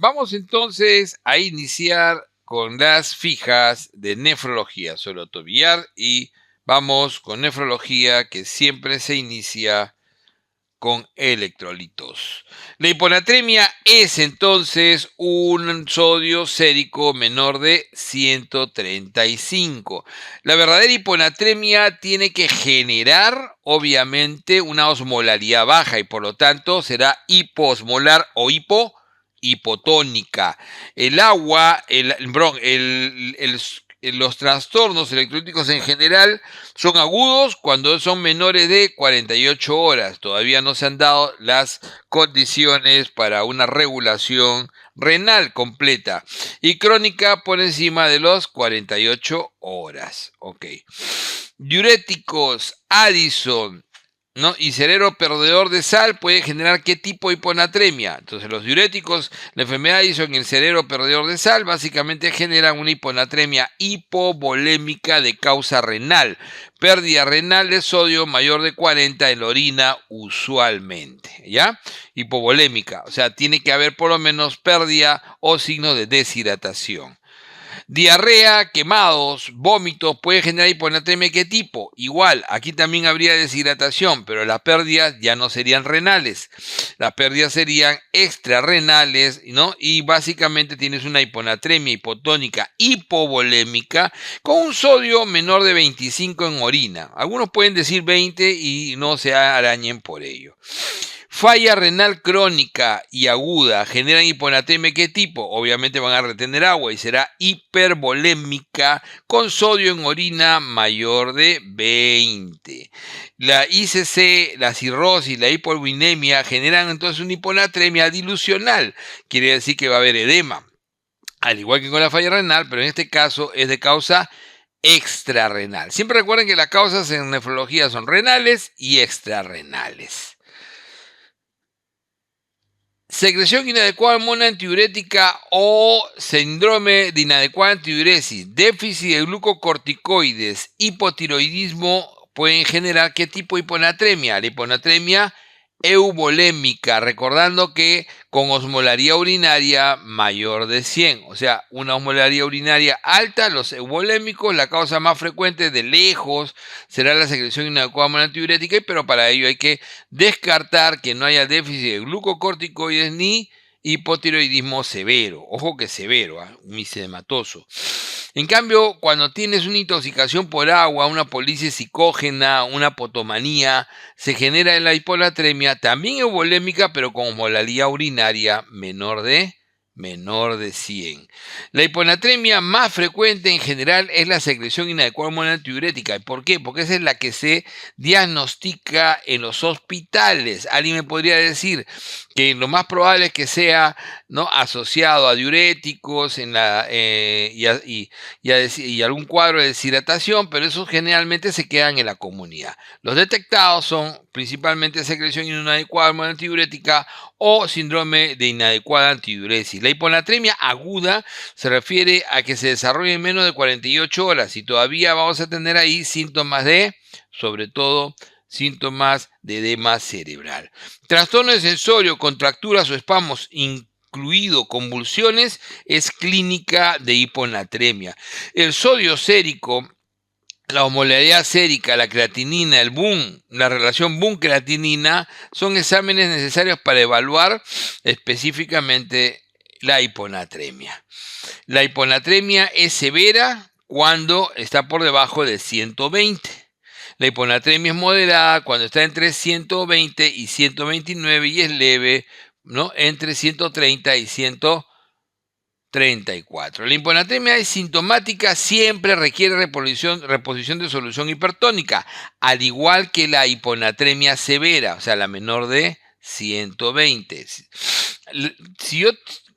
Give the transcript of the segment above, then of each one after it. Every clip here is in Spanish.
vamos entonces a iniciar con las fijas de nefrología, solo tobillar, y vamos con nefrología que siempre se inicia con electrolitos. La hiponatremia es entonces un sodio sérico menor de 135. La verdadera hiponatremia tiene que generar, obviamente, una osmolaridad baja y por lo tanto será hiposmolar o hipotónica. El agua, los trastornos electrolíticos en general son agudos cuando son menores de 48 horas. Todavía no se han dado las condiciones para una regulación renal completa. Y crónica por encima de los 48 horas. Ok. Diuréticos, Addison, ¿no? Y cerebro perdedor de sal puede generar qué tipo de hiponatremia. Entonces los diuréticos, la enfermedad de Addison y el cerebro perdedor de sal básicamente generan una hiponatremia hipovolémica de causa renal. Pérdida renal de sodio mayor de 40 en la orina usualmente, ¿ya? Hipovolémica, o sea, tiene que haber por lo menos pérdida o signo de deshidratación. Diarrea, quemados, vómitos, puede generar hiponatremia. ¿Qué tipo? Igual, aquí también habría deshidratación, pero las pérdidas ya no serían renales. Las pérdidas serían extrarrenales, ¿no? Y básicamente tienes una hiponatremia hipotónica hipovolémica con un sodio menor de 25 en orina. Algunos pueden decir 20 y no se arañen por ello. Falla renal crónica y aguda generan hiponatremia. ¿Qué tipo? Obviamente van a retener agua y será hipervolémica con sodio en orina mayor de 20. La ICC, la cirrosis, la hipoalbuminemia generan entonces una hiponatremia dilucional. Quiere decir que va a haber edema, al igual que con la falla renal, pero en este caso es de causa extrarrenal. Siempre recuerden que las causas en nefrología son renales y extrarrenales. Secreción inadecuada de hormona antidiurética o síndrome de inadecuada antidiuresis, déficit de glucocorticoides, hipotiroidismo pueden generar ¿qué tipo de hiponatremia? La hiponatremia euvolémica, recordando que con osmolaridad urinaria mayor de 100, o sea, una osmolaridad urinaria alta, los euvolémicos, la causa más frecuente de lejos será la secreción inadecuada de hormona antidiurética, pero para ello hay que descartar que no haya déficit de glucocorticoides ni hipotiroidismo severo. Ojo que severo, misedematoso. En cambio, cuando tienes una intoxicación por agua, una polisis psicógena, una potomanía, se genera la hiponatremia, también euvolémica, pero con osmolaridad urinaria menor de 100. La hiponatremia más frecuente en general es la secreción inadecuada de hormona antidiurética. ¿Por qué? Porque esa es la que se diagnostica en los hospitales. Alguien me podría decir que lo más probable es que sea, ¿no?, asociado a diuréticos y algún cuadro de deshidratación, pero esos generalmente se quedan en la comunidad. Los detectados son principalmente secreción inadecuada de hormona antidiurética o síndrome de inadecuada antidiuresis. La hiponatremia aguda se refiere a que se desarrolla en menos de 48 horas y todavía vamos a tener ahí síntomas sobre todo, síntomas de edema cerebral. Trastorno de sensorio, contracturas o espasmos, incluido convulsiones, es clínica de hiponatremia. El sodio sérico, la osmolaridad sérica, la creatinina, el BUN, la relación BUN-creatinina son exámenes necesarios para evaluar específicamente la hiponatremia. La hiponatremia es severa cuando está por debajo de 120. La hiponatremia es moderada cuando está entre 120 y 129 y es leve, ¿no?, entre 130 y 134. La hiponatremia es sintomática, siempre requiere reposición de solución hipertónica, al igual que la hiponatremia severa, o sea, la menor de 120.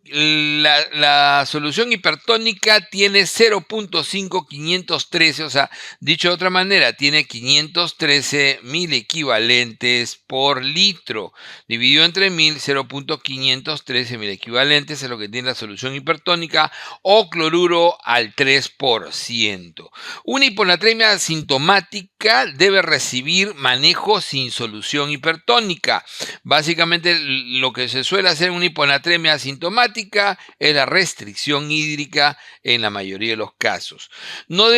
La solución hipertónica tiene 0.5513, o sea, dicho de otra manera, tiene 513 equivalentes por litro. Dividido entre 1000, 0.513 equivalentes es lo que tiene la solución hipertónica o cloruro al 3%. Una hiponatremia sintomática debe recibir manejo sin solución hipertónica. Básicamente lo que se suele hacer en una hiponatremia sintomática sintomática es la restricción hídrica en la mayoría de los casos. No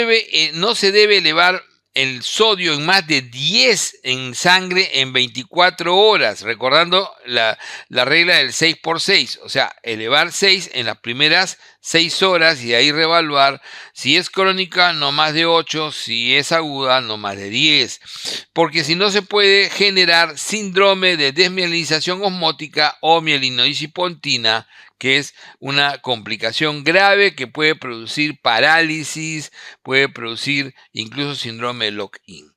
se debe elevar el sodio en más de 10 en sangre en 24 horas, recordando la regla del 6 por 6, o sea, elevar 6 en las primeras 6 horas y de ahí reevaluar. Si es crónica, no más de 8, si es aguda, no más de 10, porque si no se puede generar síndrome de desmielinización osmótica o mielinosis pontina, que es una complicación grave que puede producir parálisis, puede producir incluso síndrome de lock-in.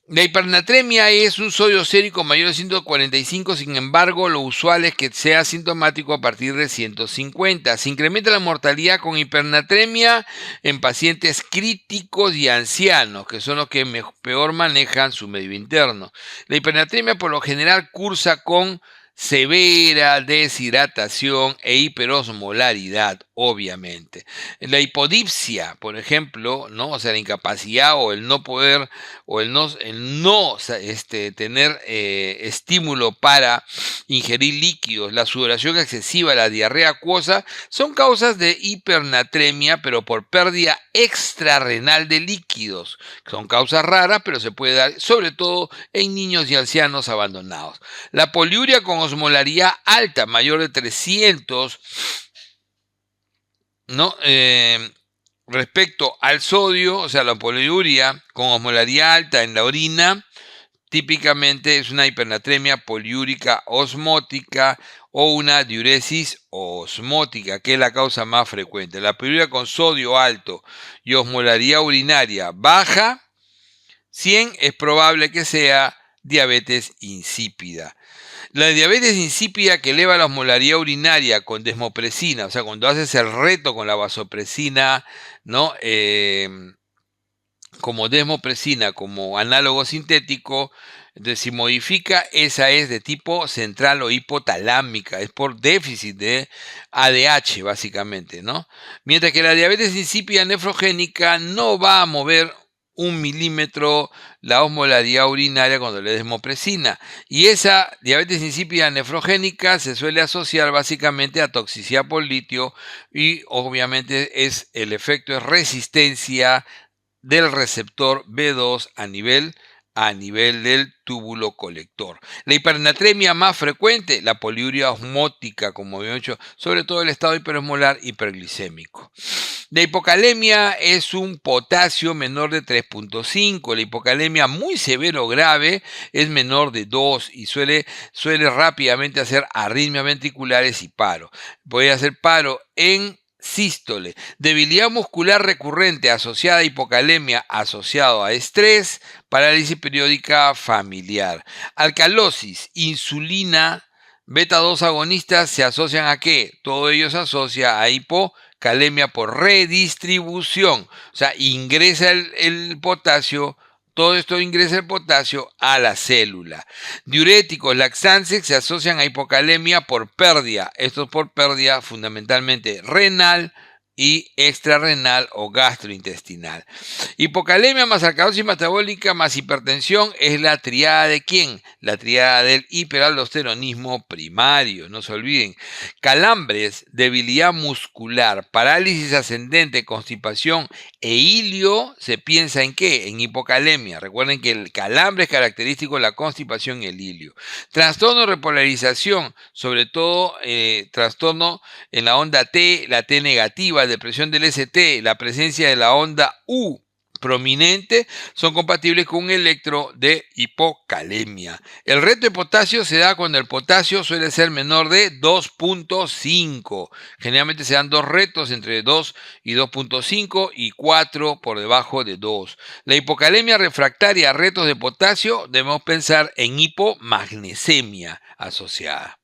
La hipernatremia es un sodio sérico mayor de 145, sin embargo, lo usual es que sea sintomático a partir de 150. Se incrementa la mortalidad con hipernatremia en pacientes críticos y ancianos, que son los que peor manejan su medio interno. La hipernatremia por lo general cursa con severa deshidratación e hiperosmolaridad, obviamente. La hipodipsia, por ejemplo, ¿no? O sea, la incapacidad o el no poder o el no tener estímulo para ingerir líquidos, la sudoración excesiva, la diarrea acuosa, son causas de hipernatremia, pero por pérdida extrarrenal de líquidos. Son causas raras, pero se puede dar sobre todo en niños y ancianos abandonados. La poliuria con osmolaridad alta, mayor de 300, ¿no? Respecto al sodio, o sea, la poliuria con osmolaridad alta en la orina, típicamente es una hipernatremia poliúrica osmótica o una diuresis osmótica, que es la causa más frecuente. La poliuria con sodio alto y osmolaridad urinaria baja, 100 es probable que sea diabetes insípida. La diabetes insípida que eleva la osmolaridad urinaria con desmopresina, o sea, cuando haces el reto con la vasopresina, ¿no? Como desmopresina, como análogo sintético, entonces si modifica, esa es de tipo central o hipotalámica, es por déficit de ADH básicamente, ¿no? Mientras que la diabetes insípida nefrogénica no va a mover 1 milímetro la osmolaridad urinaria cuando le desmopresina. Y esa diabetes insípida nefrogénica se suele asociar básicamente a toxicidad por litio y obviamente el efecto es resistencia del receptor B2 a nivel del túbulo colector. La hipernatremia más frecuente, la poliuria osmótica, como habíamos dicho, sobre todo el estado hiperosmolar hiperglicémico. La hipocalemia es un potasio menor de 3.5. La hipocalemia muy severo o grave es menor de 2 y suele rápidamente hacer arritmias ventriculares y paro. Puede hacer paro en sístole, debilidad muscular recurrente asociada a hipocalemia asociado a estrés, parálisis periódica familiar. Alcalosis, insulina, beta 2 agonistas se asocian a ¿qué? Todo ello se asocia a hipocalemia por redistribución, o sea, ingresa el potasio. Todo esto ingresa el potasio a la célula. Diuréticos, laxantes se asocian a hipocalemia por pérdida. Esto es por pérdida fundamentalmente renal y extrarrenal o gastrointestinal. Hipocalemia más alcalosis metabólica más hipertensión es la triada de ¿quién? La triada del hiperaldosteronismo primario, no se olviden. Calambres, debilidad muscular, parálisis ascendente, constipación e ilio, se piensa en ¿qué? En hipocalemia. Recuerden que el calambre es característico de la constipación y el ilio. Trastorno de repolarización, sobre todo trastorno en la onda T, la T negativa, depresión del ST, la presencia de la onda U prominente, son compatibles con un electro de hipocalemia. El reto de potasio se da cuando el potasio suele ser menor de 2.5. Generalmente se dan dos retos entre 2 y 2.5 y 4 por debajo de 2. La hipocalemia refractaria a retos de potasio, debemos pensar en hipomagnesemia asociada.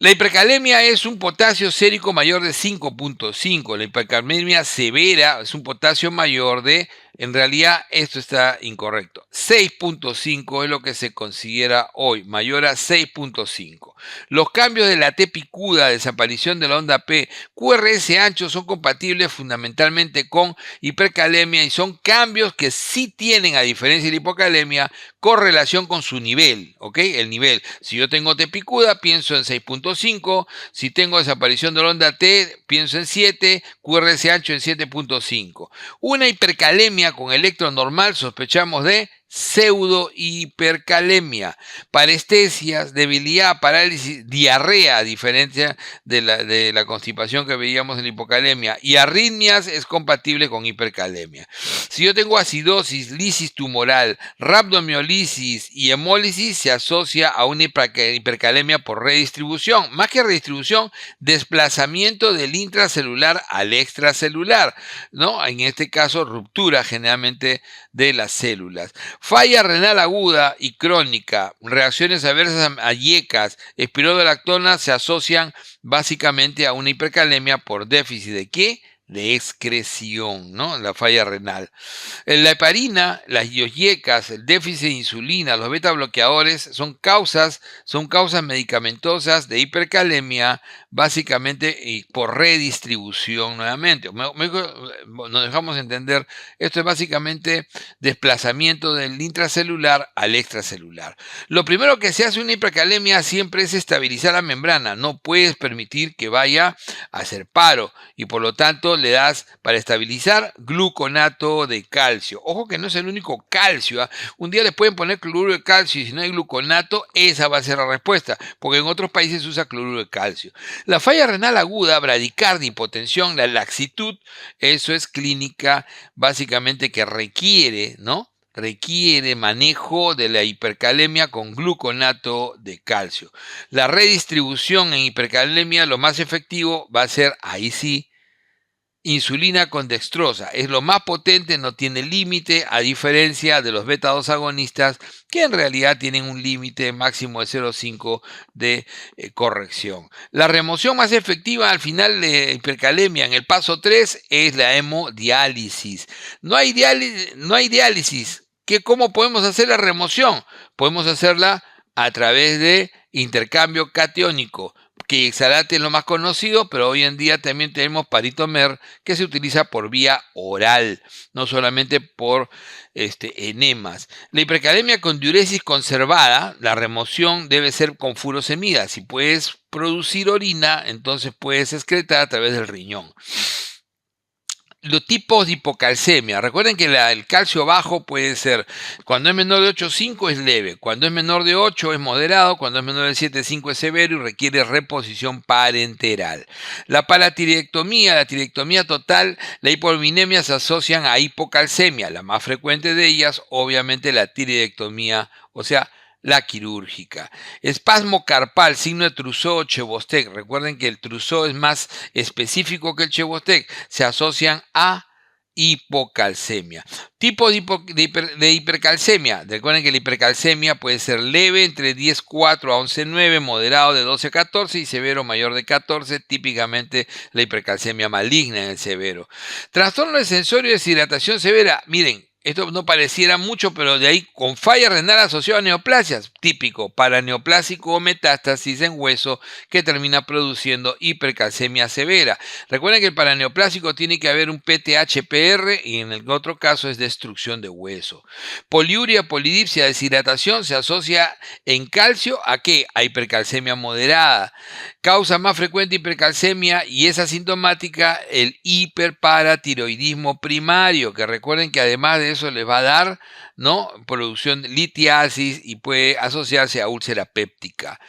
La hipercalemia es un potasio sérico mayor de 5.5. La hipercalemia severa es un potasio mayor de En realidad esto está incorrecto. 6.5 es lo que se considera hoy, mayor a 6.5. Los cambios de la T picuda, desaparición de la onda P, QRS ancho son compatibles fundamentalmente con hipercalemia y son cambios que sí tienen, a diferencia de la hipocalemia, correlación con su nivel, ¿ok? El nivel. Si yo tengo T picuda, pienso en 6.5. Si tengo desaparición de la onda T, pienso en 7. QRS ancho en 7.5. Una hipercalemia con electro normal, sospechamos de pseudo-hipercalemia, parestesias, debilidad, parálisis, diarrea, a diferencia de la constipación que veíamos en la hipocalemia, y arritmias es compatible con hipercalemia. Si yo tengo acidosis, lisis tumoral, rhabdomiolisis y hemólisis, se asocia a una hipercalemia por redistribución. Más que redistribución, desplazamiento del intracelular al extracelular, ¿no? En este caso, ruptura generalmente de las células. Falla renal aguda y crónica, reacciones adversas a IECAS, espironolactona se asocian básicamente a una hipercalemia por déficit ¿de qué? De excreción, ¿no? La falla renal. La heparina, las IECAS, el déficit de insulina, los beta bloqueadores son causas medicamentosas de hipercalemia, básicamente y por redistribución nuevamente. Nos dejamos entender, esto es básicamente desplazamiento del intracelular al extracelular. Lo primero que se hace en una hipercalemia siempre es estabilizar la membrana. No puedes permitir que vaya a hacer paro y por lo tanto le das para estabilizar gluconato de calcio. Ojo que no es el único calcio. Un día le pueden poner cloruro de calcio y si no hay gluconato, esa va a ser la respuesta, porque en otros países se usa cloruro de calcio. La falla renal aguda, bradicardia, hipotensión, la laxitud, eso es clínica básicamente que requiere, ¿no? Requiere manejo de la hipercalemia con gluconato de calcio. La redistribución en hipercalemia, lo más efectivo va a ser, ahí sí, insulina con dextrosa. Es lo más potente, no tiene límite, a diferencia de los beta-2 agonistas, que en realidad tienen un límite máximo de 0,5 de corrección. La remoción más efectiva al final de hipercalemia en el paso 3 es la hemodiálisis. No hay diálisis. ¿Cómo podemos hacer la remoción? Podemos hacerla a través de intercambio catiónico. Quixalate es lo más conocido, pero hoy en día también tenemos paritomer que se utiliza por vía oral, no solamente por enemas. La hipercalemia con diuresis conservada, la remoción debe ser con furosemida. Si puedes producir orina, entonces puedes excretar a través del riñón. Los tipos de hipocalcemia. Recuerden que el calcio bajo puede ser, cuando es menor de 8,5 es leve, cuando es menor de 8 es moderado, cuando es menor de 7,5 es severo y requiere reposición parenteral. La paratireotomía, la tireotomía total, la hipominemia se asocian a hipocalcemia. La más frecuente de ellas, obviamente, la tireotomía, o sea, la quirúrgica. Espasmo carpal, signo de Trousseau o Chevostek. Recuerden que el Trousseau es más específico que el Chevostek. Se asocian a hipocalcemia. Tipo de hipercalcemia. Recuerden que la hipercalcemia puede ser leve entre 10,4 a 11,9, moderado de 12 a 14 y severo mayor de 14, típicamente la hipercalcemia maligna en el severo. Trastorno de sensorio y deshidratación severa. Miren, esto no pareciera mucho, pero de ahí con falla renal asociada a neoplasias, típico, paraneoplásico o metástasis en hueso que termina produciendo hipercalcemia severa. Recuerden que el paraneoplásico tiene que haber un PTH-PR y en el otro caso es destrucción de hueso. Poliuria, polidipsia, deshidratación se asocia en calcio ¿a qué? A hipercalcemia moderada. Causa más frecuente hipercalcemia y es asintomática el hiperparatiroidismo primario, que recuerden que además de eso les va a dar, ¿no?, producción de litiasis y puede asociarse a úlcera péptica.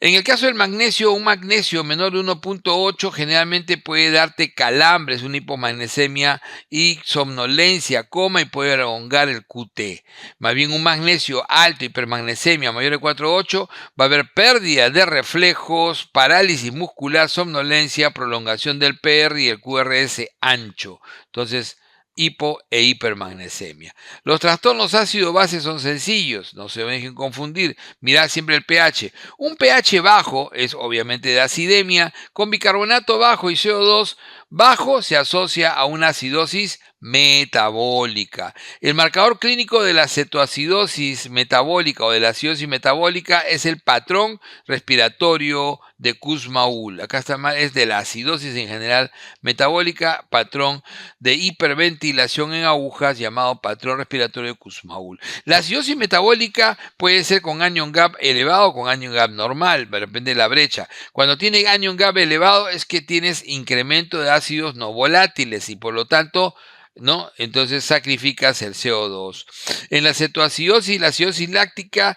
En el caso del magnesio, un magnesio menor de 1,8 generalmente puede darte calambres, una hipomagnesemia y somnolencia, coma y puede prolongar el QT. Más bien un magnesio alto, hipermagnesemia mayor de 4,8, va a haber pérdida de reflejos, parálisis muscular, somnolencia, prolongación del PR y el QRS ancho. Entonces, hipo e hipermagnesemia. Los trastornos ácido-base son sencillos, no se dejen confundir. Mirad siempre el pH. Un pH bajo es obviamente de acidemia, con bicarbonato bajo y CO2 bajo se asocia a una acidosis metabólica. El marcador clínico de la cetoacidosis metabólica o de la acidosis metabólica es el patrón respiratorio de Kussmaul. Acá está mal, es de la acidosis en general metabólica, patrón de hiperventilación en agujas llamado patrón respiratorio de Kussmaul. La acidosis metabólica puede ser con anion gap elevado o con anion gap normal, depende de la brecha. Cuando tiene anion gap elevado es que tienes incremento de ácidos no volátiles y por lo tanto, ¿no? Entonces sacrificas el CO2. En la cetoacidosis, la acidosis láctica,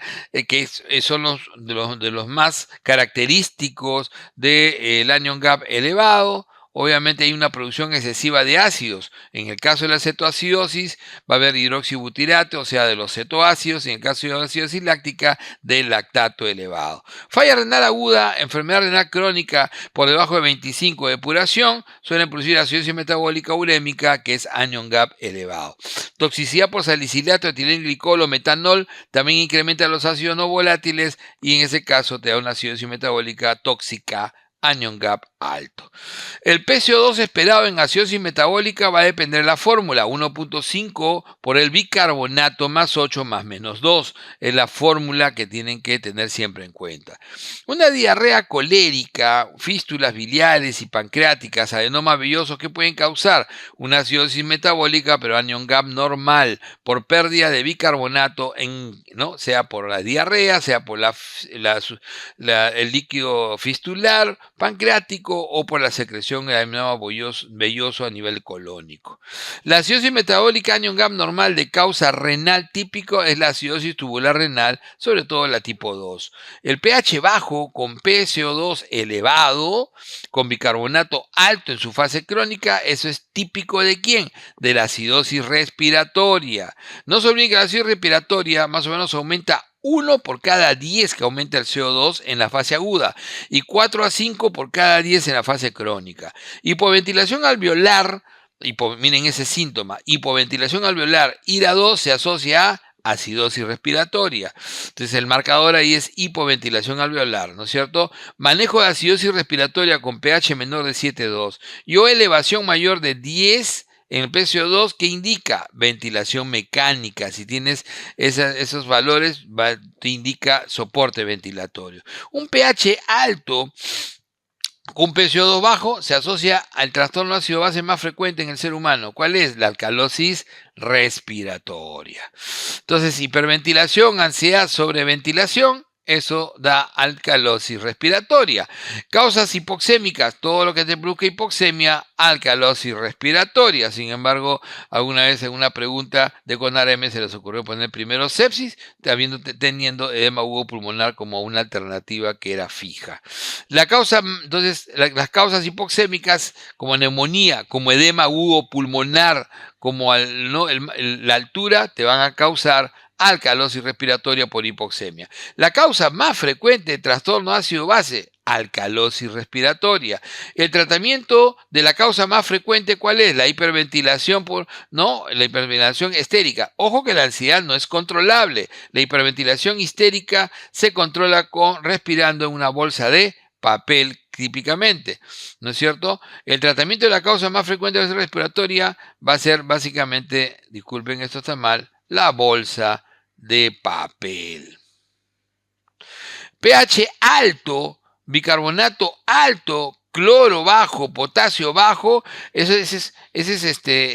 son de los más característicos del anion gap elevado, obviamente hay una producción excesiva de ácidos. En el caso de la cetoacidosis va a haber hidroxibutirato, o sea, de los cetoácidos, y en el caso de la acidosis láctica, del lactato elevado. Falla renal aguda, enfermedad renal crónica por debajo de 25 de depuración, suelen producir acidosis metabólica urémica, que es anion gap elevado. Toxicidad por salicilato, etilenglicol o metanol también incrementa los ácidos no volátiles y en ese caso te da una acidosis metabólica tóxica, anion gap alto. El PCO2 esperado en acidosis metabólica va a depender de la fórmula, 1.5 por el bicarbonato más 8 más menos 2. Es la fórmula que tienen que tener siempre en cuenta. Una diarrea colérica, fístulas biliares y pancreáticas, adenomas vellosos que pueden causar una acidosis metabólica, pero anion gap normal, por pérdida de bicarbonato, ¿no? Sea por la diarrea, sea por el líquido fistular, pancreático o por la secreción de adenoma velloso a nivel colónico. La acidosis metabólica anion gap normal de causa renal típico es la acidosis tubular renal, sobre todo la tipo 2. El pH bajo con PCO2 elevado, con bicarbonato alto en su fase crónica, eso es típico ¿de quién? De la acidosis respiratoria. No se olviden que la acidosis respiratoria más o menos aumenta 1 por cada 10 que aumenta el CO2 en la fase aguda y 4 a 5 por cada 10 en la fase crónica. Hipoventilación alveolar, miren ese síntoma, hipoventilación alveolar IRA2 se asocia a acidosis respiratoria. Entonces el marcador ahí es hipoventilación alveolar, ¿no es cierto? Manejo de acidosis respiratoria con pH menor de 7,2 y o elevación mayor de 10 en el PCO2 que indica ventilación mecánica. Si tienes esos valores, te indica soporte ventilatorio. Un pH alto con PCO2 bajo se asocia al trastorno ácido-base más frecuente en el ser humano. ¿Cuál es? La alcalosis respiratoria. Entonces, hiperventilación, ansiedad, sobreventilación, eso da alcalosis respiratoria. Causas hipoxémicas, todo lo que te produzca hipoxemia, alcalosis respiratoria. Sin embargo, alguna vez en una pregunta de CONAREM se les ocurrió poner primero sepsis, teniendo edema agudo pulmonar como una alternativa que era fija. Entonces, las causas hipoxémicas como neumonía, como edema agudo pulmonar, como la altura, te van a causar alcalosis respiratoria por hipoxemia. La causa más frecuente de trastorno ácido-base, alcalosis respiratoria. El tratamiento de la causa más frecuente, ¿cuál es? La hiperventilación la hiperventilación histérica. Ojo que la ansiedad no es controlable. La hiperventilación histérica se controla respirando en una bolsa de papel típicamente, ¿no es cierto? El tratamiento de la causa más frecuente de la respiratoria va a ser básicamente, disculpen, esto está mal, la bolsa de papel. pH alto, bicarbonato alto, cloro bajo, potasio bajo, esa es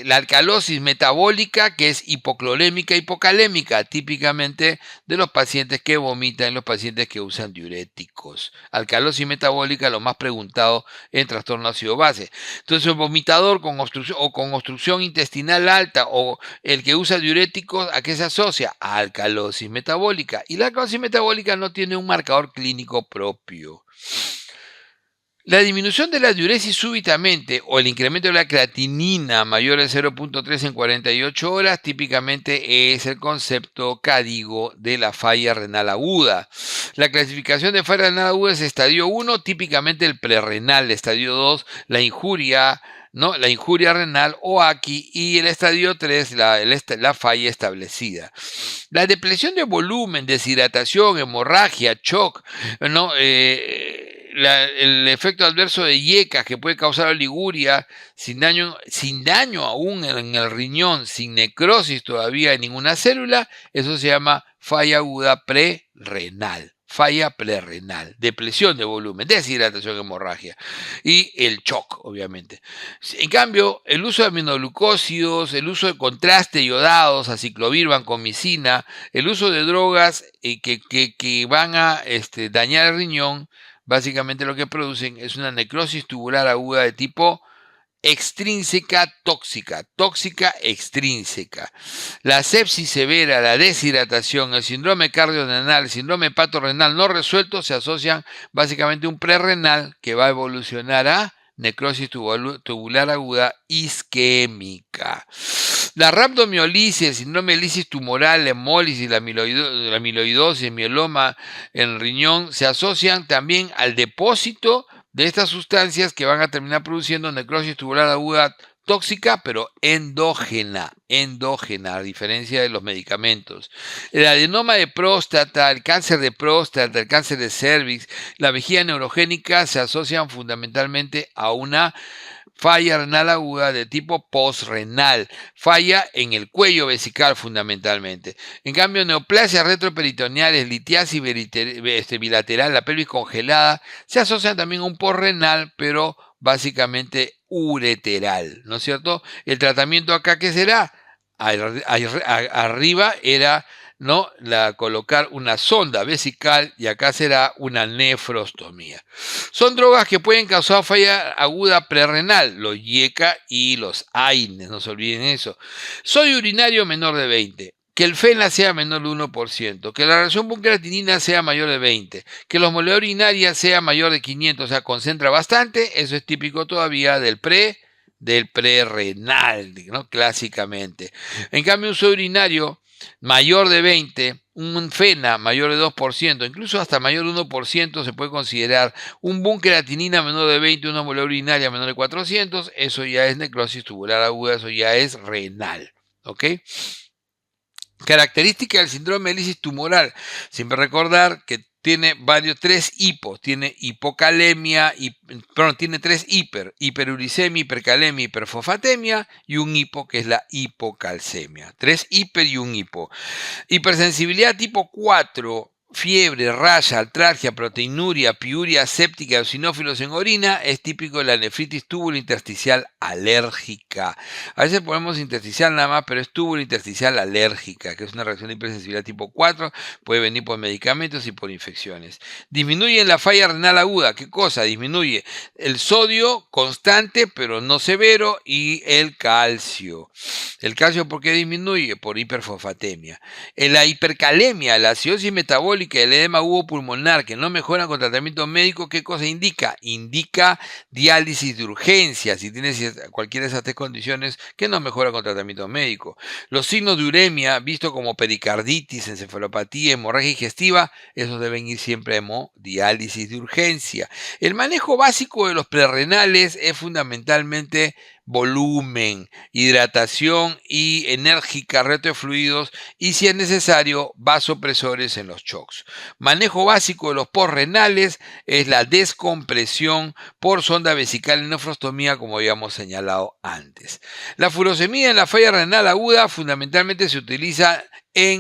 la alcalosis metabólica, que es hipoclorémica, hipocalémica, típicamente de los pacientes que vomitan, los pacientes que usan diuréticos. Alcalosis metabólica, lo más preguntado en trastorno ácido-base. Entonces, el vomitador con obstrucción intestinal alta o el que usa diuréticos, ¿a qué se asocia? A alcalosis metabólica. Y la alcalosis metabólica no tiene un marcador clínico propio. La disminución de la diuresis súbitamente o el incremento de la creatinina mayor de 0.3 en 48 horas típicamente es el concepto CADIGO de la falla renal aguda. La clasificación de falla renal aguda es estadio 1, típicamente el prerrenal, estadio 2, la injuria renal o AQI, y el estadio 3, la falla establecida. La depresión de volumen, deshidratación, hemorragia, shock, el efecto adverso de IECA que puede causar oliguria sin daño aún en el riñón, sin necrosis todavía en ninguna célula, eso se llama falla aguda prerrenal. Falla prerrenal, depresión de volumen, deshidratación, hemorragia y el shock, obviamente. En cambio, el uso de aminoglucósidos, el uso de contraste iodados, aciclovir, vancomicina, el uso de drogas que van a dañar el riñón, básicamente lo que producen es una necrosis tubular aguda de tipo extrínseca tóxica extrínseca. La sepsis severa, la deshidratación, el síndrome cardiorenal, el síndrome hepatorrenal no resuelto se asocian básicamente a un prerrenal que va a evolucionar a necrosis tubular aguda isquémica. La rhabdomiolisis, el síndrome de lisis tumoral, la hemólisis, la amiloidosis, el mieloma en el riñón se asocian también al depósito de estas sustancias que van a terminar produciendo necrosis tubular aguda tóxica, pero endógena, a diferencia de los medicamentos. El adenoma de próstata, el cáncer de próstata, el cáncer de cervix, la vejiga neurogénica se asocian fundamentalmente a una falla renal aguda de tipo postrenal, falla en el cuello vesical fundamentalmente. En cambio, neoplasias retroperitoneales, litiasis bilateral, la pelvis congelada, se asocian también a un postrenal, pero básicamente ureteral, ¿no es cierto? El tratamiento acá, ¿qué será? Arriba era, ¿no?, colocar una sonda vesical y acá será una nefrostomía. Son drogas que pueden causar falla aguda prerrenal, los IECA y los AINES, no se olviden eso. Sodio urinario menor de 20. Que el FENA sea menor de 1%, que la reacción buncreatinina sea mayor de 20, que la osmolalidad urinaria sea mayor de 500, o sea, concentra bastante, eso es típico todavía del prerrenal, ¿no?, clásicamente. En cambio, un sodio urinario mayor de 20, un FENA mayor de 2%, incluso hasta mayor de 1% se puede considerar un buncreatinina menor de 20, una osmolalidad urinaria menor de 400, eso ya es necrosis tubular aguda, eso ya es renal, ¿ok? Característica del síndrome de lisis tumoral. Siempre recordar que tiene tres hipos. Tiene hipocalemia, tiene tres hiperuricemia, hipercalemia, hiperfosfatemia y un hipo que es la hipocalcemia. 3 hiper y un hipo. Hipersensibilidad tipo 4. Fiebre, raya, artralgia, proteinuria, piuria séptica, eosinófilos en orina, es típico de la nefritis tubulointersticial alérgica. A veces ponemos intersticial nada más, pero es tubulointersticial alérgica, que es una reacción de hipersensibilidad tipo 4, puede venir por medicamentos y por infecciones. Disminuye en la falla renal aguda. ¿Qué cosa? Disminuye el sodio constante, pero no severo, y el calcio. ¿El calcio por qué disminuye? Por hiperfosfatemia. En la hipercalemia, la acidosis metabólica, el edema pulmonar que no mejoran con tratamiento médico, ¿qué cosa indica? Indica diálisis de urgencia, si tienes cualquiera de esas tres condiciones que no mejora con tratamiento médico. Los signos de uremia, visto como pericarditis, encefalopatía, hemorragia digestiva, esos deben ir siempre a hemodiálisis de urgencia. El manejo básico de los prerrenales es fundamentalmente volumen, hidratación y enérgica, retrofluidos, y si es necesario, vasopresores en los shocks. Manejo básico de los postrenales es la descompresión por sonda vesical en nefrostomía, como habíamos señalado antes. La furosemida en la falla renal aguda fundamentalmente se utiliza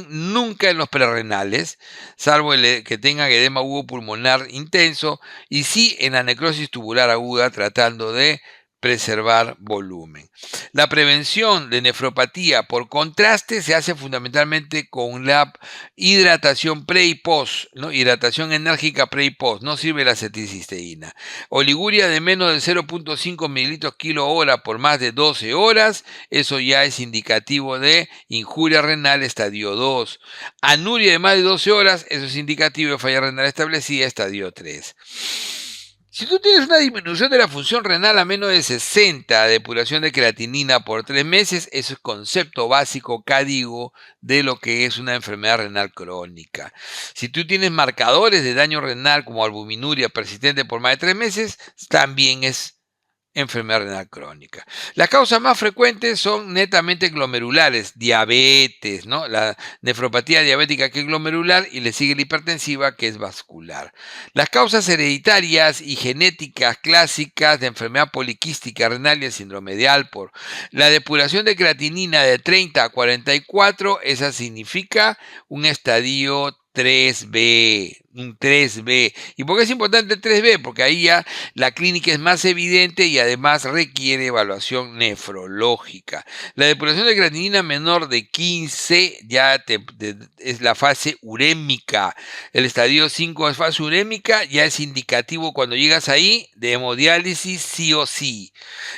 nunca en los prerrenales, salvo que tengan edema pulmonar intenso, y sí en la necrosis tubular aguda, tratando de preservar volumen. La prevención de nefropatía por contraste se hace fundamentalmente con la hidratación pre y post, ¿no? Hidratación enérgica pre y post, no sirve la acetilcisteína. Oliguria de menos de 0.5 mililitros kilo hora por más de 12 horas, eso ya es indicativo de injuria renal estadio 2. Anuria de más de 12 horas, eso es indicativo de falla renal establecida estadio 3. Si tú tienes una disminución de la función renal a menos de 60, depuración de creatinina por 3 meses, eso es concepto básico, CADIGO, de lo que es una enfermedad renal crónica. Si tú tienes marcadores de daño renal como albuminuria persistente por más de 3 meses, también es enfermedad renal crónica. Las causas más frecuentes son netamente glomerulares, diabetes, ¿no? La nefropatía diabética que es glomerular y le sigue la hipertensiva que es vascular. Las causas hereditarias y genéticas clásicas de enfermedad poliquística renal y el síndrome de Alport. La depuración de creatinina de 30 a 44, esa significa un estadio 3B, un 3B. ¿Y por qué es importante el 3B? Porque ahí ya la clínica es más evidente y además requiere evaluación nefrológica. La depuración de creatinina menor de 15 ya es la fase urémica. El estadio 5 es fase urémica, ya es indicativo cuando llegas ahí de hemodiálisis sí o sí.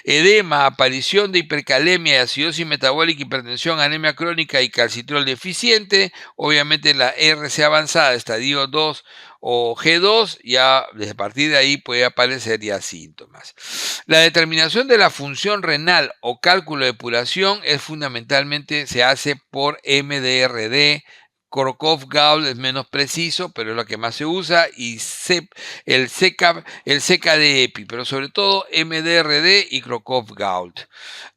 Edema, aparición de hipercalemia, acidosis metabólica, hipertensión, anemia crónica y calcitriol deficiente. Obviamente la RC avanzada, estadio 2 o G2, ya a partir de ahí puede aparecer ya síntomas. La determinación de la función renal o cálculo de depuración es fundamentalmente, se hace por MDRD. Crocov-Gault es menos preciso, pero es lo que más se usa, y el CKD-EPI, pero sobre todo MDRD y Crocov-Gault.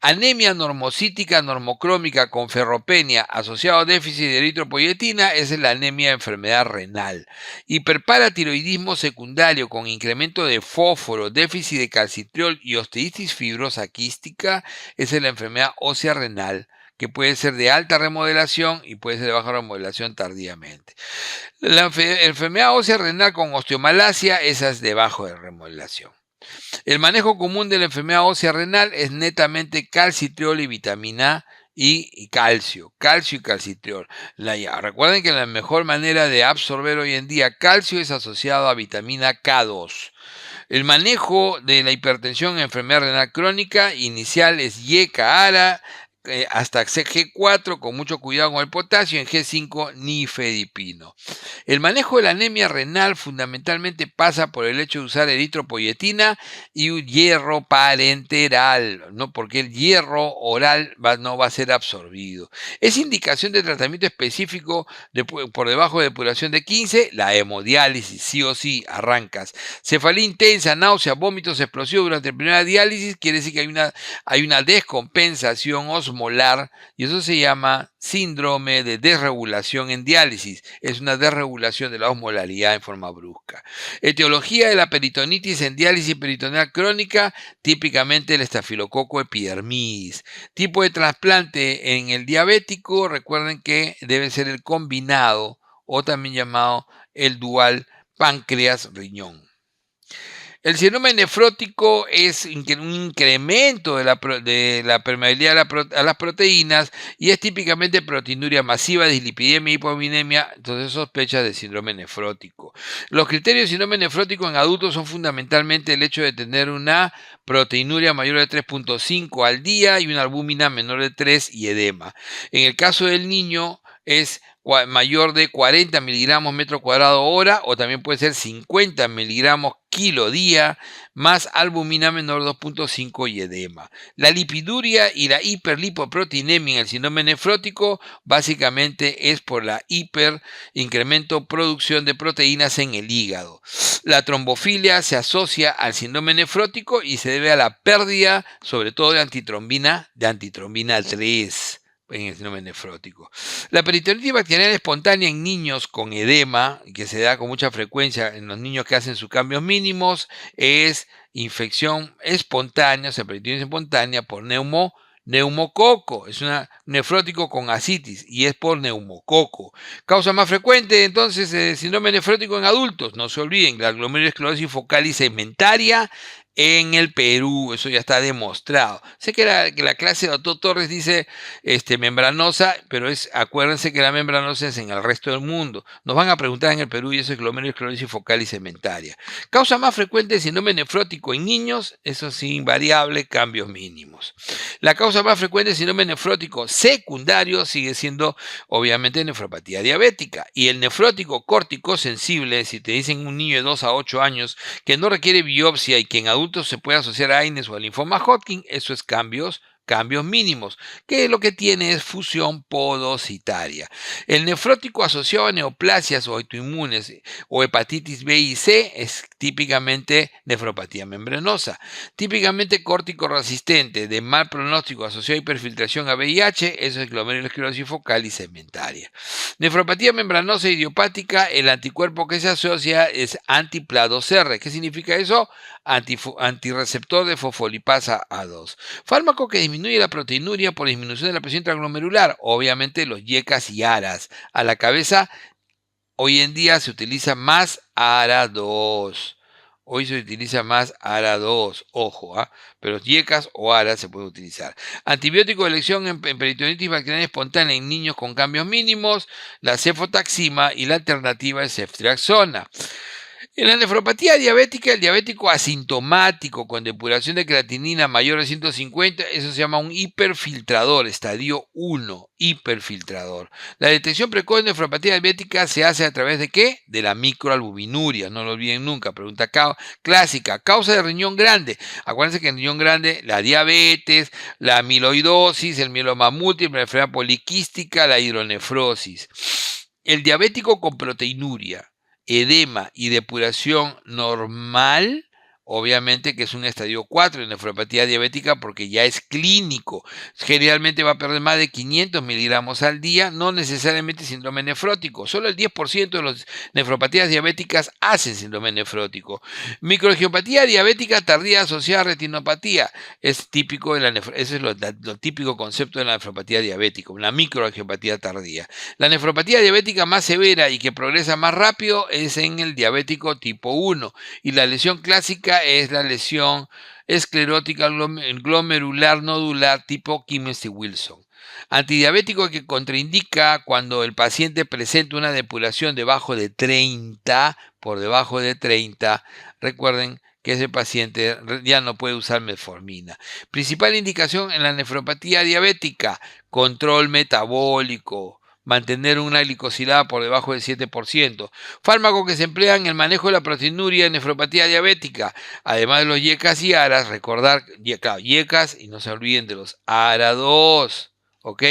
Anemia normocítica normocrómica con ferropenia asociado a déficit de eritropoyetina, esa es la anemia de enfermedad renal. Hiperparatiroidismo secundario con incremento de fósforo, déficit de calcitriol y osteoitis fibrosa quística, esa es la enfermedad ósea renal, que puede ser de alta remodelación y puede ser de baja remodelación tardíamente. La enfermedad ósea renal con osteomalacia, esa es de baja remodelación. El manejo común de la enfermedad ósea renal es netamente calcitriol y vitamina A y calcio y calcitriol. Recuerden que la mejor manera de absorber hoy en día calcio es asociado a vitamina K2. El manejo de la hipertensión en enfermedad renal crónica inicial es YECA-ARA, hasta G4 con mucho cuidado con el potasio, en G5 nifedipino. El manejo de la anemia renal fundamentalmente pasa por el hecho de usar eritropoyetina y un hierro parenteral, ¿no? Porque el hierro oral no va a ser absorbido. Es indicación de tratamiento específico por debajo de depuración de 15, la hemodiálisis, sí o sí, arrancas. Cefalea intensa, náusea, vómitos explosivos durante la primera diálisis, quiere decir que hay una descompensación osmolar y eso se llama síndrome de desregulación en diálisis. Es una desregulación de la osmolaridad en forma brusca. Etiología de la peritonitis en diálisis peritoneal crónica, típicamente el estafilococo epidermidis. Tipo de trasplante en el diabético, recuerden que debe ser el combinado o también llamado el dual páncreas-riñón. El síndrome nefrótico es un incremento de la permeabilidad a las proteínas y es típicamente proteinuria masiva, dislipidemia, hipoaminemia, entonces sospecha de síndrome nefrótico. Los criterios de síndrome nefrótico en adultos son fundamentalmente el hecho de tener una proteinuria mayor de 3.5 al día y una albúmina menor de 3 y edema. En el caso del niño es mayor de 40 miligramos metro cuadrado hora o también puede ser 50 miligramos kilo día más albúmina menor 2.5 y edema. La lipiduria y la hiperlipoproteinemia en el síndrome nefrótico básicamente es por la incremento producción de proteínas en el hígado. La trombofilia se asocia al síndrome nefrótico y se debe a la pérdida sobre todo de antitrombina 3 en el síndrome nefrótico. La peritonitis bacteriana espontánea en niños con edema, que se da con mucha frecuencia en los niños que hacen sus cambios mínimos, es infección espontánea, o sea, peritonitis espontánea por neumococo. Es un nefrótico con ascitis y es por neumococo. Causa más frecuente, entonces, el síndrome nefrótico en adultos. No se olviden, la glomerulosclerosis focal y segmentaria en el Perú, eso ya está demostrado. Sé que la clase de doctor Torres dice membranosa, pero acuérdense que la membranosa es en el resto del mundo. Nos van a preguntar en el Perú y eso es glomerulosclerosis focal y segmentaria. Causa más frecuente de síndrome nefrótico en niños, eso sí, invariable, cambios mínimos. La causa más frecuente de síndrome nefrótico secundario sigue siendo, obviamente, nefropatía diabética. Y el nefrótico córtico-sensible, si te dicen un niño de 2 a 8 años que no requiere biopsia y que en adultos se puede asociar a AINES o al linfoma Hodgkin, eso es cambios cambios mínimos, que lo que tiene es fusión podocitaria. El nefrótico asociado a neoplasias o autoinmunes o hepatitis B y C es típicamente nefropatía membranosa. Típicamente córtico resistente de mal pronóstico asociado a hiperfiltración a VIH, eso es glomerulosclerosis focal y segmentaria. Nefropatía membranosa idiopática, el anticuerpo que se asocia es anti-PLA2R. ¿Qué significa eso? Antirreceptor de fosfolipasa A2. Fármaco que disminuye la proteinuria por disminución de la presión intraglomerular, obviamente los YECAS y ARAs. A la cabeza, hoy en día se utiliza más ARA2. Hoy se utiliza más ARA2, ojo, pero YECAS o ARAs se puede utilizar. Antibiótico de elección en peritonitis bacteriana espontánea en niños con cambios mínimos, la cefotaxima y la alternativa es ceftriaxona. En la nefropatía diabética, el diabético asintomático con depuración de creatinina mayor de 150, eso se llama un hiperfiltrador, estadio 1, hiperfiltrador. La detección precoz de nefropatía diabética se hace a través de ¿qué? De la microalbuminuria, no lo olviden nunca, pregunta clásica, causa de riñón grande. Acuérdense que en riñón grande la diabetes, la amiloidosis, el mieloma múltiple, la enfermedad poliquística, la hidronefrosis. El diabético con proteinuria, edema y depuración normal, obviamente que es un estadio 4 de nefropatía diabética porque ya es clínico. Generalmente va a perder más de 500 miligramos al día, no necesariamente síndrome nefrótico. Solo el 10% de las nefropatías diabéticas hacen síndrome nefrótico. Microangiopatía diabética tardía asociada a retinopatía. Es típico de ese es lo típico concepto de la nefropatía diabética, una microangiopatía tardía. La nefropatía diabética más severa y que progresa más rápido es en el diabético tipo 1 y la lesión clásica es la lesión esclerótica glomerular nodular tipo Kimmelsey-Wilson. Antidiabético que contraindica cuando el paciente presenta una depuración debajo de 30, por debajo de 30, recuerden que ese paciente ya no puede usar metformina. Principal indicación en la nefropatía diabética, control metabólico, mantener una glicosilada por debajo del 7%. Fármacos que se emplean en el manejo de la proteinuria en nefropatía diabética, además de los YECAS y ARAs, recordar YECAS y no se olviden de los ARA2, ¿ok?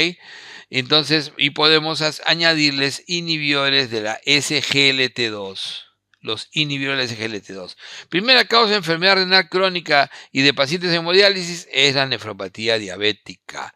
Entonces, y podemos añadirles inhibidores de la SGLT2. Los inhibidores de SGLT2. Primera causa de enfermedad renal crónica y de pacientes en hemodiálisis es la nefropatía diabética.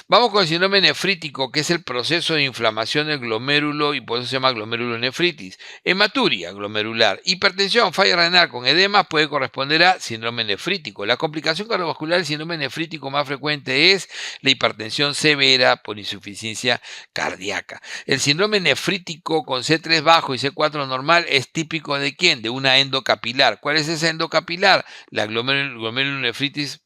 Vamos con el síndrome nefrítico, que es el proceso de inflamación del glomérulo y por eso se llama glomerulonefritis. Hematuria glomerular, hipertensión, falla renal con edema puede corresponder a síndrome nefrítico. La complicación cardiovascular del síndrome nefrítico más frecuente es la hipertensión severa por insuficiencia cardíaca. El síndrome nefrítico con C3 bajo y C4 normal es típico ¿de quién? De una endocapilar. ¿Cuál es esa endocapilar? La glomerulonefritis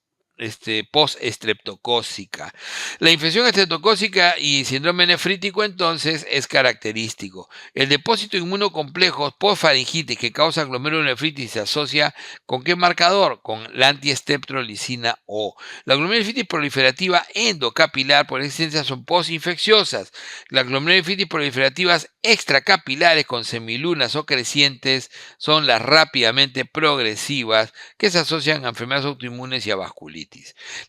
post-estreptocócica. La infección estreptocócica y síndrome nefrítico entonces es característico. El depósito inmunocomplejo postfaringitis que causa glomerulonefritis se asocia ¿con qué marcador? Con la antiestreptolicina O. La glomerulonefritis proliferativa endocapilar por excelencia son postinfecciosas. Las glomerulonefritis proliferativas extracapilares con semilunas o crecientes son las rápidamente progresivas que se asocian a enfermedades autoinmunes y a vasculitis.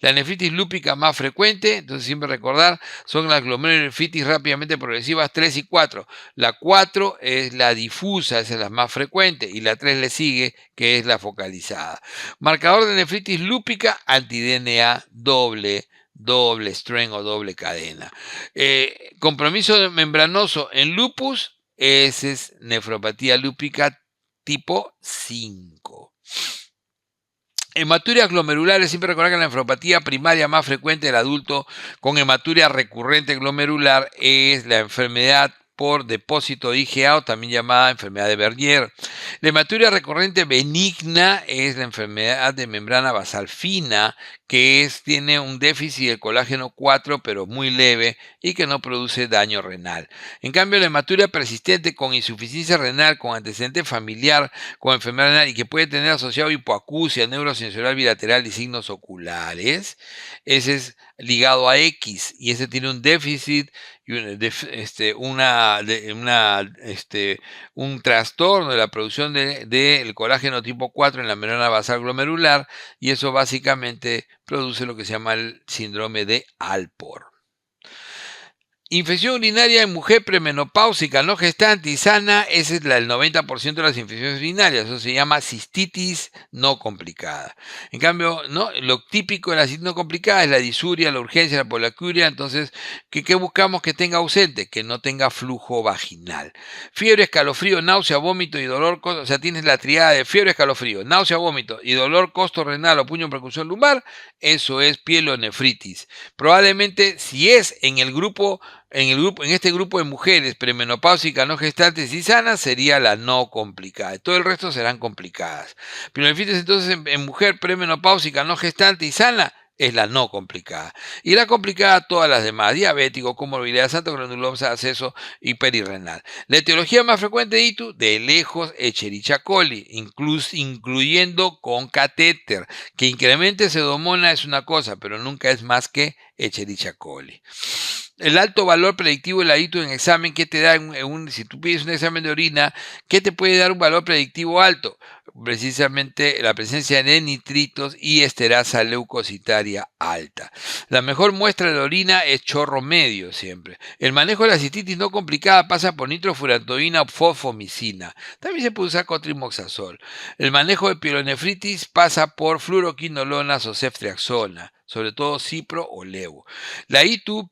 La nefritis lúpica más frecuente, entonces siempre recordar, son las glomerulonefritis rápidamente progresivas 3 y 4. La 4 es la difusa, esa es la más frecuente, y la 3 le sigue, que es la focalizada. Marcador de nefritis lúpica, anti-DNA doble strand o doble cadena. Compromiso membranoso en lupus, ese es nefropatía lúpica tipo 5. Hematurias glomerulares, siempre recordar que la nefropatía primaria más frecuente del adulto con hematuria recurrente glomerular es la enfermedad por depósito de IgA o también llamada enfermedad de Bernier. La hematuria recurrente benigna es la enfermedad de membrana basal fina que tiene un déficit de colágeno 4 pero muy leve y que no produce daño renal. En cambio, la hematuria persistente con insuficiencia renal, con antecedente familiar, con enfermedad renal y que puede tener asociado hipoacusia, neurosensorial bilateral y signos oculares, ese es ligado a X y ese tiene un déficit y un trastorno de la producción del colágeno tipo 4 en la membrana basal glomerular, y eso básicamente produce lo que se llama el síndrome de Alport. Infección urinaria en mujer premenopáusica, no gestante y sana, ese es el 90% de las infecciones urinarias, eso se llama cistitis no complicada. En cambio, ¿no? Lo típico de la cistitis no complicada es la disuria, la urgencia, la poliacuria. Entonces, ¿qué buscamos que tenga ausente? Que no tenga flujo vaginal. Fiebre, escalofrío, náusea, vómito y dolor, o sea, tienes la triada de fiebre, escalofrío, náusea, vómito y dolor costo-renal o puño en percusión lumbar, eso es pielonefritis. Probablemente, si es en este grupo de mujeres premenopáusicas, no gestantes y sanas, sería la no complicada. Todo el resto serán complicadas. Pielonefritis entonces en mujer premenopáusica, no gestante y sana, es la no complicada. Y la complicada todas las demás: diabético, comorbilidad, santogranulosa, acceso hiperirrenal. La etiología más frecuente de ITU, de lejos, Escherichia coli, incluyendo con catéter. Que incremente pseudomonas es una cosa, pero nunca es más que Escherichia coli. El alto valor predictivo de la ITU en examen, ¿qué te da si tú pides un examen de orina? ¿Qué te puede dar un valor predictivo alto? Precisamente la presencia de nitritos y esterasa leucocitaria alta. La mejor muestra de la orina es chorro medio siempre. El manejo de la cistitis no complicada pasa por nitrofurantoína o fosfomicina. También se puede usar cotrimoxazol. El manejo de pielonefritis pasa por fluoroquinolonas o ceftriaxona, sobre todo cipro o levo. La ITU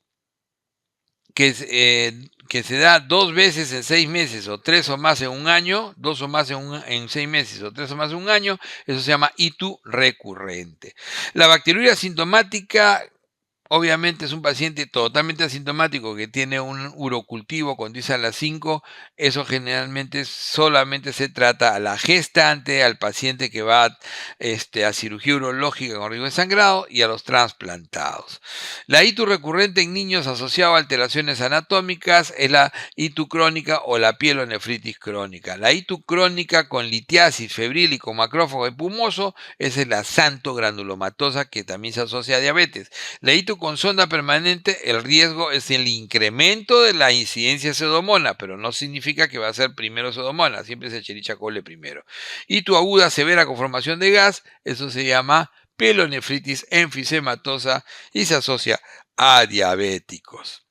que se da 2 veces en 6 meses o 3 o más en un año, 2 o más en 6 meses o 3 o más en un año, eso se llama ITU recurrente. La bacteriuria sintomática, obviamente, es un paciente totalmente asintomático que tiene un urocultivo con a 5. Eso generalmente solamente se trata a la gestante, al paciente que va a cirugía urológica con riesgo de sangrado y a los trasplantados. La ITU recurrente en niños asociado a alteraciones anatómicas es la ITU crónica o la pielonefritis crónica. La ITU crónica con litiasis febril y con macrófago espumoso, esa es la santogranulomatosa, que también se asocia a diabetes. La ITU con sonda permanente, el riesgo es el incremento de la incidencia de pseudomonas, pero no significa que va a ser primero pseudomonas, siempre es Escherichia coli primero. ITU aguda severa con formación de gas, eso se llama pielonefritis enfisematosa y se asocia a diabéticos.